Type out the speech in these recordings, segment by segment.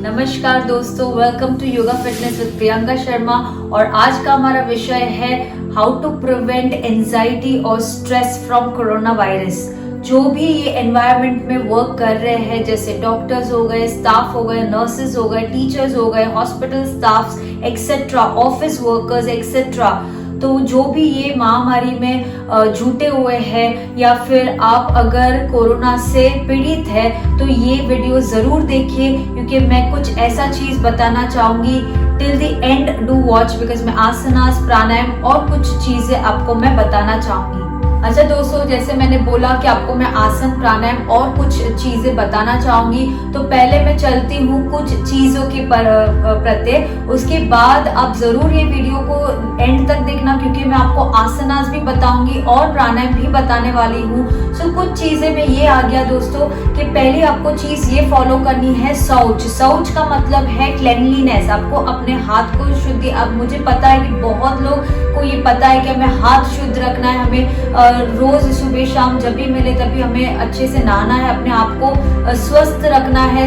नमस्कार दोस्तों, welcome to yoga fitness with Priyanka Sharma. और आज का हमारा विषय है हाउ टू प्रिवेंट एंजाइटी और स्ट्रेस फ्रॉम कोरोना वायरस। जो भी ये एनवायरनमेंट में वर्क कर रहे हैं, जैसे डॉक्टर्स हो गए, स्टाफ हो गए, नर्सेज हो गए, टीचर्स हो गए, hospital staffs etcetera, office workers etcetera, तो जो भी ये महामारी में जुटे हुए हैं या फिर आप अगर कोरोना से पीड़ित है तो ये वीडियो जरूर देखिए, क्योंकि मैं कुछ ऐसा चीज बताना चाहूंगी। Till the end do watch, because मैं आसनास, प्राणायाम और कुछ चीजें आपको मैं बताना चाहूंगी। अच्छा दोस्तों, जैसे मैंने बोला कि आपको मैं आसन, प्राणायाम और कुछ चीजें बताना चाहूंगी, तो पहले मैं चलती हूँ कुछ चीजों के प्रत्यय। उसके बाद आप जरूर ये वीडियो को एंड तक देखना, क्योंकि मैं आपको आसनास भी बताऊंगी और प्राणायाम भी बताने वाली हूँ। सो कुछ चीजें में ये आ गया दोस्तों कि पहले आपको चीज ये फॉलो करनी है, शौच। शौच का मतलब है क्लेanलीनेस। आपको अपने हाथ को शुद्धि, अब मुझे पता है कि बहुत लोग को ये पता है कि हमें हाथ शुद्ध रखना है, हमें रोज सुबह शाम जब भी मिले तभी हमें अच्छे से नहाना है, अपने आप को स्वस्थ रखना है,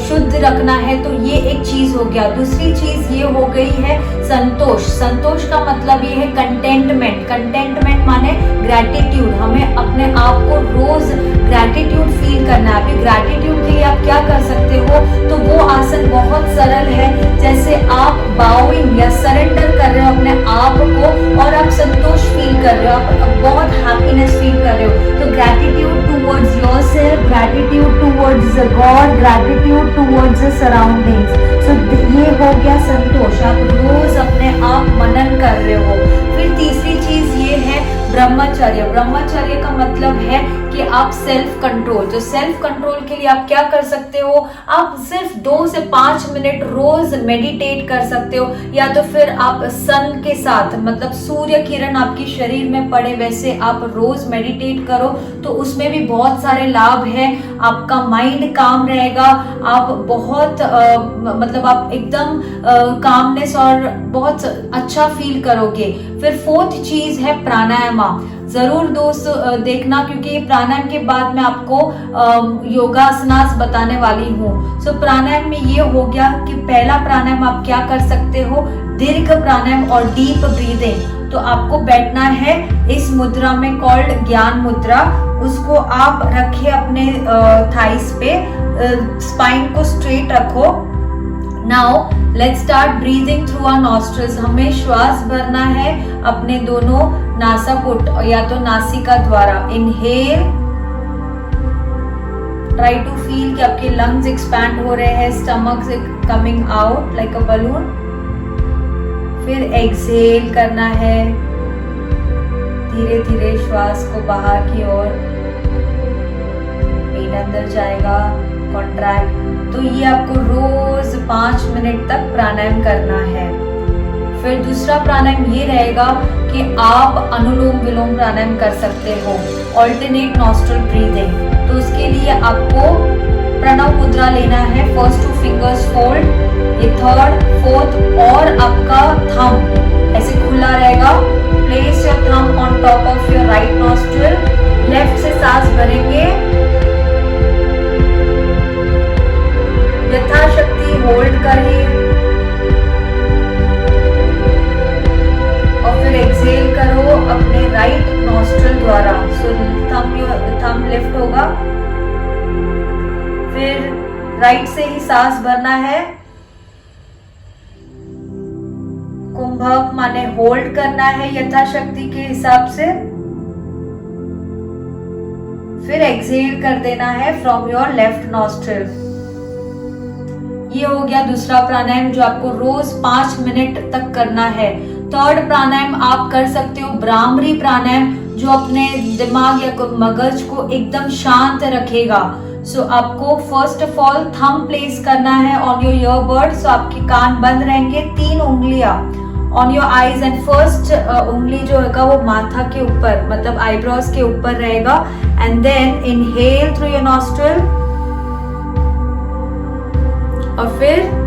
शुद्ध रखना है। तो ये एक चीज हो गया। दूसरी चीज ये हो गई है संतोष। संतोष का मतलब ये है कंटेंटमेंट। कंटेंटमेंट माने ग्रैटिट्यूड। हमें अपने आप को रोज ग्रैटिट्यूड फील करना है। अभी ग्रैटिट्यूड के लिए आप क्या कर सकते हो, तो वो आसन बहुत सरल है। जैसे आप बाउइंग या सरेंडर कर रहे हो अपने आप को और आप संतोष फील कर रहे हो, आप बहुत हैप्पीनेस फील कर रहे हो, तो gratitude towards yourself, gratitude towards God, gratitude towards the surroundings. So ये हो गया संतोष। आप रोज अपने आप मनन कर रहे हो। फिर तीसरी चीज ये है ब्रह्मचर्य। ब्रह्मचर्य का मतलब है कि आप सेल्फ कंट्रोल। जो सेल्फ कंट्रोल के लिए आप क्या कर सकते हो, आप सिर्फ 2 से 5 मिनट रोज मेडिटेट कर सकते हो, या तो फिर आप सन के साथ, मतलब सूर्य किरण आपकी शरीर में पड़े वैसे आप रोज मेडिटेट करो, तो उसमें भी बहुत सारे लाभ हैं। आपका माइंड काम रहेगा, आप बहुत मतलब आप एकदम कामनेस और बहुत अच्छा फील करोगे। फिर फोर्थ चीज है प्राणायाम। जरूर दोस्त देखना, क्योंकि प्राणायाम के बाद मैं आपको योगासनास बताने वाली हूँ। सो प्राणायाम में ये हो गया कि पहला प्राणायाम आप क्या कर सकते हो, दीर्घ प्राणायाम और डीप ब्रीदिंग। तो आपको बैठना है इस मुद्रा में, कॉल्ड ज्ञान मुद्रा। उसको आप रखिए अपने थाइस पे, स्पाइन को स्ट्रेट रखो। Now let's start breathing through our nostrils. हमें श्वास भरना है अपने दोनों नासापुट या तो नासिका द्वारा। इनहेल, ट्राई टू फील कि आपके लंग्स एक्सपैंड हो रहे हैं, stomach coming out like a balloon. फिर एक्सहेल करना है, धीरे धीरे श्वास को बाहर की ओर, पेट अंदर जाएगा, कॉन्ट्रैक्ट। तो ये आपको रोज 5 मिनट तक प्राणायाम करना है। फिर दूसरा प्राणायाम ये रहेगा कि आप अनुलोम विलोम प्राणायाम कर सकते हो, ऑल्टरनेट नॉस्ट्रल ब्रीदिंग। तो उसके लिए आपको प्रणव मुद्रा लेना है। फर्स्ट 2 फिंगर्स फोल्ड, ये थर्ड, फोर्थ, और आपका थंब ऐसे खुला रहेगा। Place your thumb on top of your right nostril. Left से सांस भरेंगे, यथाशक्ति होल्ड करिए और फिर एक्सहेल करो अपने राइट नॉस्ट्रल द्वारा। सो थंब लिफ्ट होगा। फिर राइट से ही सांस भरना है। कुंभक माने होल्ड करना है यथाशक्ति के हिसाब से। फिर एक्सहेल कर देना है फ्रॉम योर लेफ्ट नॉस्ट्रल। ये हो गया दूसरा प्राणायाम, जो आपको रोज 5 मिनट तक करना है। थर्ड प्राणायाम आप कर सकते हो भ्रामरी प्राणायाम, जो अपने दिमाग या मगज को एकदम शांत रखेगा। सो आपको first of all thumb place करना है ऑन योर ईयरबड। सो आपके कान बंद रहेंगे, 3 उंगलियां on your eyes, and first उंगली जो होगा वो माथा के ऊपर, मतलब आईब्रोज के ऊपर रहेगा। And then inhale through your nostril और फिर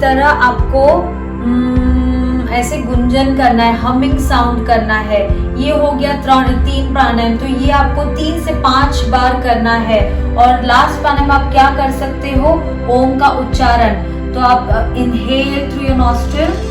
तरह आपको ऐसे गुंजन करना है, हमिंग साउंड करना है। ये हो गया 3 प्राणायाम, तो ये आपको 3 से 5 बार करना है। और लास्ट प्राणायाम आप क्या कर सकते हो, ओम का उच्चारण। तो आप इनहेल थ्रू योर नॉस्ट्रिल,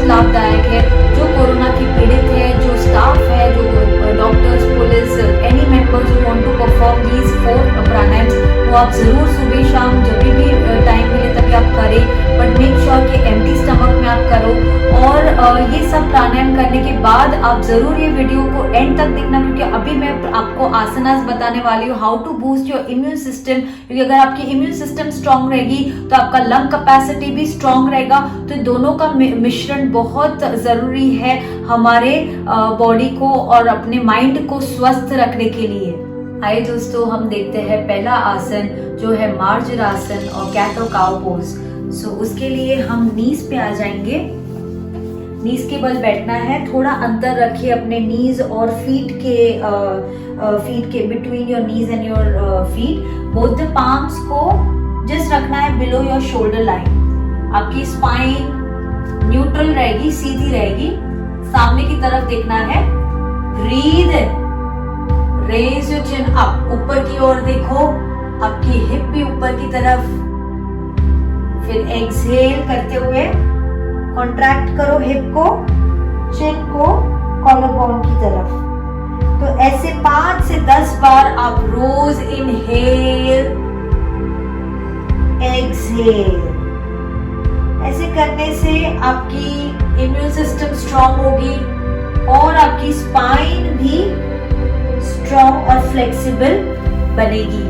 लाभदायक है। जो कोरोना के पीड़ित है, जो स्टाफ है, जो doctors, police, any members who want to perform these 4 pranayams, वो आप जरूर सुबह शाम जब भी टाइम मिले तभी आप करें, बट मेक श्योर कि एम्प्टी स्टमक में आप करो। और ये सब प्राणायाम करने के बाद आप जरूर ये वीडियो को एंड तक देखना, क्योंकि अभी मैं आपको आसनास बताने वाली हूँ, how to boost your immune system. क्योंकि अगर आपकी इम्यून सिस्टम स्ट्रांग रहेगी तो आपका लंग कैपेसिटी भी स्ट्रांग रहेगा। तो दोनों का मिश्रण बहुत जरूरी है हमारे बॉडी को और अपने माइंड को स्वस्थ रखने के लिए। आइए दोस्तों, हम देखते हैं पहला आसन जो है मार्जरासन और कैट और काउ पोज। सो उसके लिए हम नीज पे आ जाएंगे। नीज के बल बैठना है, थोड़ा अंतर रखिए अपने नीज और फीट के between your knees and your feet. Both the palms को जस्ट रखना है बिलो योर शोल्डर लाइन। आपकी स्पाइन न्यूट्रल रहेगी, सीधी रहेगी, सामने की तरफ देखना है। Breathe in, raise your chin up, ऊपर की ओर देखो, आपकी हिप भी ऊपर की तरफ। फिर एक्सहेल करते हुए कॉन्ट्रैक्ट करो हिप को, चिन को कॉलर बोन की तरफ। तो ऐसे 5 से 10 बार आप रोज इनहेल, एक्सहेल, ऐसे करने से आपकी इम्यून सिस्टम स्ट्रांग होगी और आपकी स्पाइन भी स्ट्रांग और फ्लेक्सिबल बनेगी।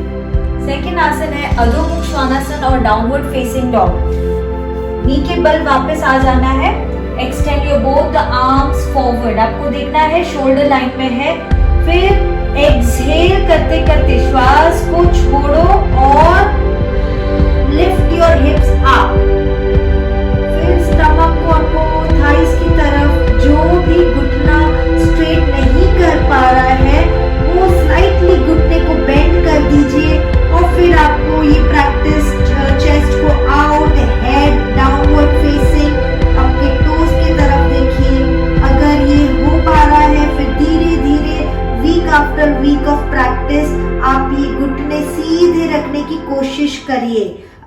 सेकेंड आसन है अधोमुख श्वानासन और डाउनवर्ड फेसिंग डॉग। नी के बल वापस आ जाना है। Extend your both the arms forward, आपको देखना है शोल्डर लाइन में है। फिर एक्सहेल करते करते श्वास को छोड़ो और लिफ्ट योर हिप्स अप। फिर स्टमक को आपको थाइस की तरफ, जो भी घुटना स्ट्रेट नहीं कर पा रहा है वो स्लाइटली घुटने को बेंड कर दीजिए। और फिर आपको ये प्रैक्टिस चेस्ट को आउट, हेड डाउनवर्ड फेसिंग, आपके टोज की तरफ देखिए। अगर ये हो पा रहा है फिर धीरे धीरे week after week of practice आप ये घुटने सीधे रखने की कोशिश करिए।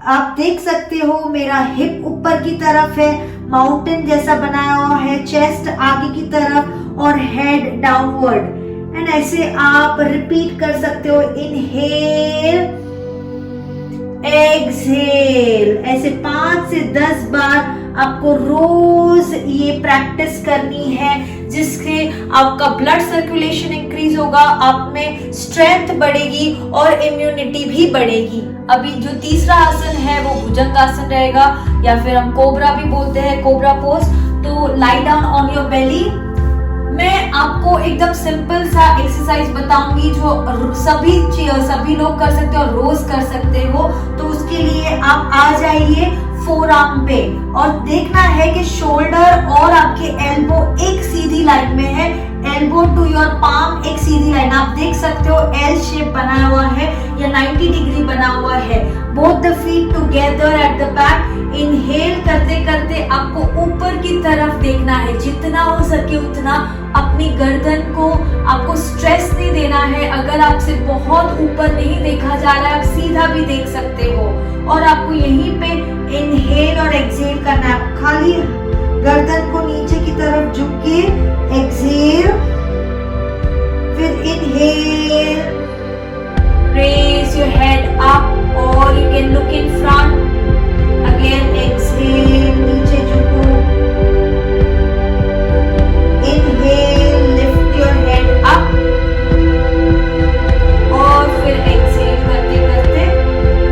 आप देख सकते हो मेरा हिप ऊपर की तरफ है, माउंटेन जैसा बनाया हुआ है, चेस्ट आगे की तरफ और हेड डाउनवर्ड। एंड ऐसे आप रिपीट कर सकते हो, इनहेल, एक्सहेल, ऐसे 5 से 10 बार आपको रोज ये प्रैक्टिस करनी है, जिससे आपका ब्लड सर्कुलेशन इंक्रीज होगा, आप में स्ट्रेंथ बढ़ेगी और इम्यूनिटी भी बढ़ेगी। अभी जो तीसरा आसन है वो भुजंगासन रहेगा, या फिर हम कोबरा भी बोलते हैं, कोबरा पोज। तो lie down on your belly. मैं आपको एकदम सिंपल सा एक्सरसाइज बताऊंगी जो सभी लोग कर सकते हो और रोज कर सकते हो। तो उसके लिए आप आ जाइए फोर आर्म पे और देखना है कि शोल्डर और आपके एल्बो एक सीधी लाइन में है, एल्बो टू योर पाम एक सीधी लाइन। आप देख सकते हो एल शेप बना हुआ है या 90 डिग्री बना हुआ है। Both the feet together at the back. Inhale करते करते आपको ऊपर की तरफ देखना है, जितना हो सके उतना। अपनी गर्दन को आपको स्ट्रेस नहीं देना है। अगर आपसे बहुत ऊपर नहीं देखा जा रहा है, आप सीधा भी देख सकते हो। और आपको यहीं पे इनहेल और एक्सहेल करना है। खाली गर्दन को नीचे की तरफ झुक के एक्सहेल, फिर inhale, raise your head up और you can look in front. Again exhale, नीचे झुको, inhale, lift your head up और फिर एक्सहेल करते करते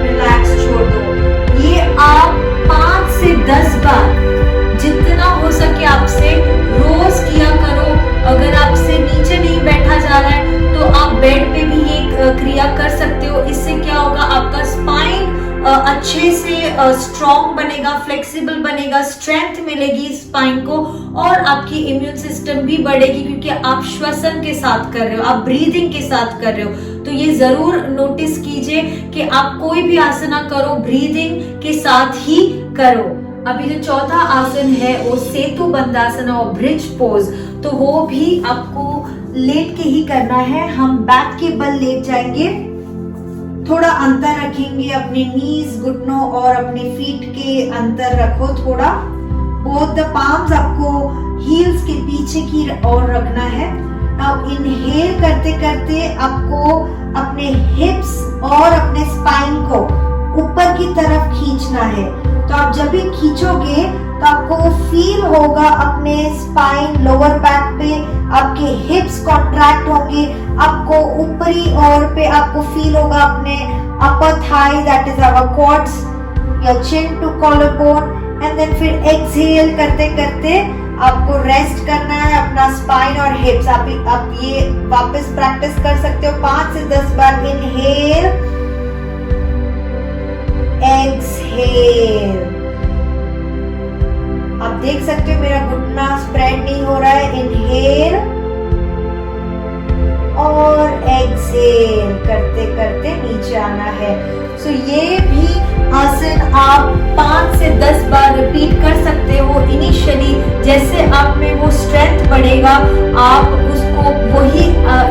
रिलैक्स छोड़ दो। ये आप 5 से 10 बार जितना हो सके आपसे रोज किया करो। अगर आपसे नीचे नहीं बैठा जा रहा है तो आप बेड पे भी स्ट्रॉन्ग बनेगा, फ्लेक्सिबल बनेगा, स्ट्रेंथ मिलेगी स्पाइन को और आपकी इम्यून सिस्टम भी बढ़ेगी क्योंकि आप श्वसन के साथ कर रहे हो, आप ब्रीदिंग के साथ कर रहे हो। तो ये जरूर नोटिस कीजिए कि आप कोई भी आसना करो ब्रीदिंग के साथ ही करो। अभी जो चौथा आसन है वो सेतु बंधासन और ब्रिज पोज, तो वो भी आपको लेट के ही करना है। हम बैक के बल लेट जाएंगे, थोड़ा अंतर रखेंगे, अपने नीज, घुटनों और अपने फीट के अंतर रखो थोड़ा। बोथ द पाम्स आपको हील्स के पीछे की ओर रखना है। नाउ इनहेल करते करते आपको अपने हिप्स और अपने स्पाइन को ऊपर की तरफ खींचना है। तो आप जब भी खींचोगे तो आपको फील होगा अपने स्पाइन, लोअर बैक पे आपके हिप्स कॉन्ट्रैक्ट होंगे, आपको ऊपरी ओर पे आपको फील होगा अपने upper thigh, that is our quads, your chin to collarbone. And then फिर एक्सहेल करते करते आपको रेस्ट करना है अपना स्पाइन और हिप्स। आप ये वापस प्रैक्टिस कर सकते हो 5 से 10 बार। Inhale, exhale. आप देख सकते हो मेरा घुटना स्प्रेड नहीं हो रहा है। इनहेल और एक्सहेल करते करते नीचे आना है। सो ये भी आसन आप 5 से 10 बार रिपीट कर सकते हो। इनिशियली जैसे आप में वो स्ट्रेंथ बढ़ेगा, आप उसको वही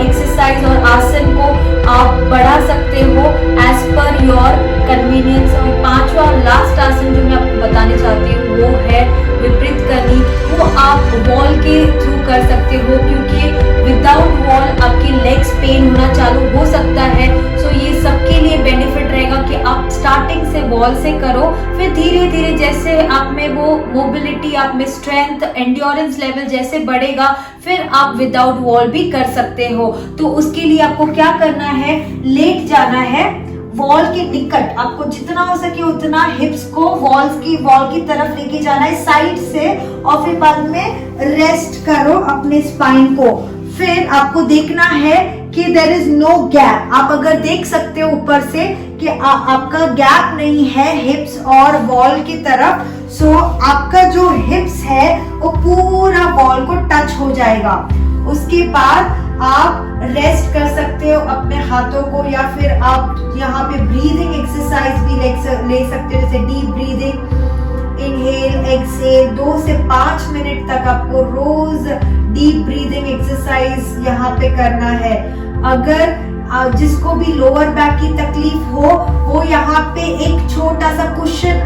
एक्सरसाइज और आसन को आप बढ़ा सकते हो एज पर योर कन्वीनियंस। और 5वां लास्ट आसन जो मैं आपको बताने चाहती हूँ वो है विपरीत करनी। वो आप वॉल के थ्रू कर सकते हो क्योंकि विदाउट वॉल आपकी लेग्स पेन होना चालू हो सकता है। सो ये सबके लिए बेनिफिट रहेगा कि आप स्टार्टिंग से वॉल से करो, फिर धीरे धीरे जैसे आप में वो मोबिलिटी, आप में स्ट्रेंथ, एंड्योरेंस लेवल जैसे बढ़ेगा फिर आप विदाउट वॉल भी कर सकते हो। तो उसके लिए आपको क्या करना है, लेट जाना है वॉल के निकट, आपको जितना हो सके उतना हिप्स को वॉल की तरफ लेके जाना है साइड से, और फिर बाद में रेस्ट करो अपने स्पाइन को। फिर आपको देखना है कि देयर इज नो गैप। आप अगर देख सकते हो ऊपर से कि आपका गैप नहीं है हिप्स और वॉल की तरफ, सो आपका जो हिप्स है वो पूरा वॉल को टच हो जाएगा। उसके बाद आप रेस्ट कर सकते हो अपने हाथों को, या फिर आप यहाँ पे ब्रीदिंग एक्सरसाइज भी ले सकते हो, जैसे डीप ब्रीदिंग, इनहेल, एक्सहेल। 2 से 5 मिनट तक आपको रोज डीप ब्रीदिंग एक्सरसाइज यहाँ पे करना है। अगर जिसको भी लोअर बैक की तकलीफ हो वो यहाँ पे एक छोटा सा कुशन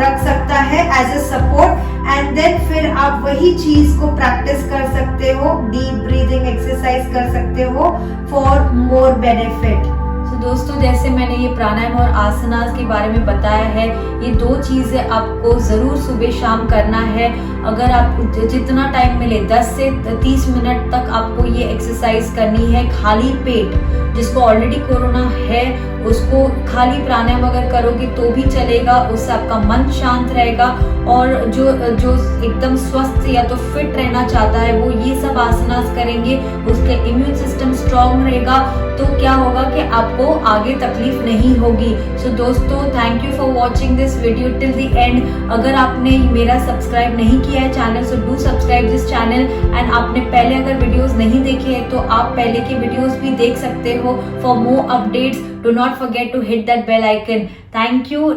रख सकता है as a support, and then फिर आप वही चीज को प्रैक्टिस कर सकते हो, डीप ब्रीदिंग एक्सरसाइज कर सकते हो फॉर मोर बेनिफिट। तो दोस्तों जैसे मैंने ये प्राणायाम और आसनास के बारे में बताया है, ये 2 चीजें आपको जरूर सुबह शाम करना है। अगर आप जितना टाइम मिले 10 से 30 मिनट तक आपको ये एक्सरसाइज करनी है खाली पेट। जिसको ऑलरेडी कोरोना है उसको खाली प्राणायाम अगर करोगे तो भी चलेगा, उससे आपका मन शांत रहेगा। और जो एकदम स्वस्थ या तो फिट रहना चाहता है वो ये सब आसनास करेंगे, उसके इम्यून सिस्टम स्ट्रांग रहेगा, तो क्या होगा कि आपको आगे तकलीफ नहीं होगी। सो दोस्तों thank you for watching this video till the end. अगर आपने मेरा सब्सक्राइब नहीं किया है channel, so do subscribe this channel. And आपने पहले अगर वीडियोस नहीं देखे हैं तो आप पहले के वीडियोस भी देख सकते हो। For more updates do not forget to hit that bell icon. Thank you.